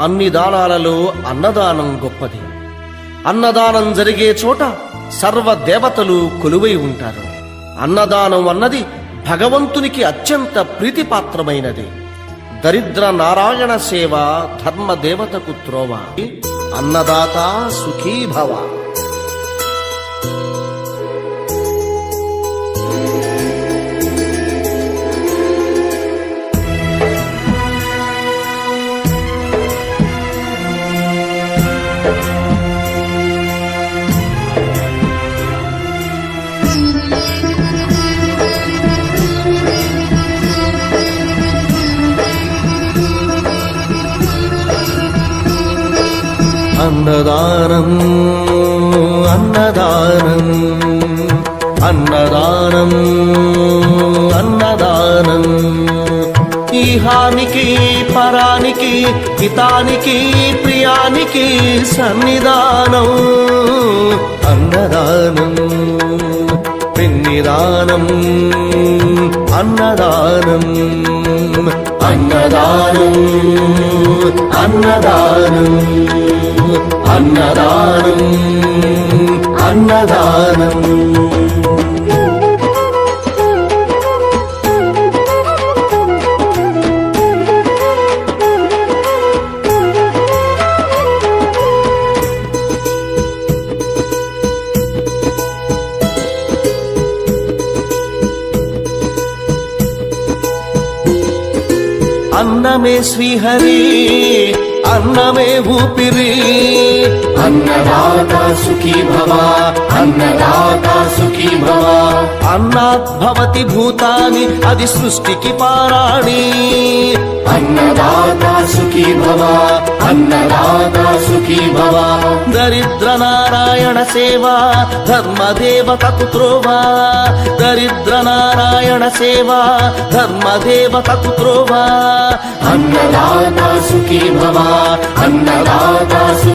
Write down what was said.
అన్ని దానాలలో అన్నదానం గొప్పది. అన్నదానం జరిగే చోట సర్వ దేవతలు కొలువై ఉంటారు. అన్నదానం అన్నది భగవంతునికి అత్యంత ప్రీతిపాత్రమైనది. దరిద్ర నారాయణ సేవ ధర్మదేవతకు త్రోవ. అన్నదాత సుఖీ భవ. అన్నదానం అన్నదానం అన్నదానం అన్నదానం ఈహానికి పరానికి హితానికి ప్రియానికి సన్నిధానం. అన్నదానం పిన్నిదానం అన్నదానం అన్నదానం అన్నదానం అన్నదానం అన్నదానం. అన్నమే శ్రీహరి అన్నమే ఊపిరి. అన్నదాత సుఖీ భవ అన్నదాత సుఖీ భవ. అన్నాద్భవతి భూతాని అది సృష్టికి పారాణి. అన్నదాత సుఖీ భవ అన్నదాత సుఖీ భవ. దరిద్ర నారాయణ సేవ ధర్మదేవతకు త్రోవ. దరిద్ర నారాయణ సేవ ధర్మదేవతకు త్రోవ. అన్నదాత సుఖీ భవ అన్నదాత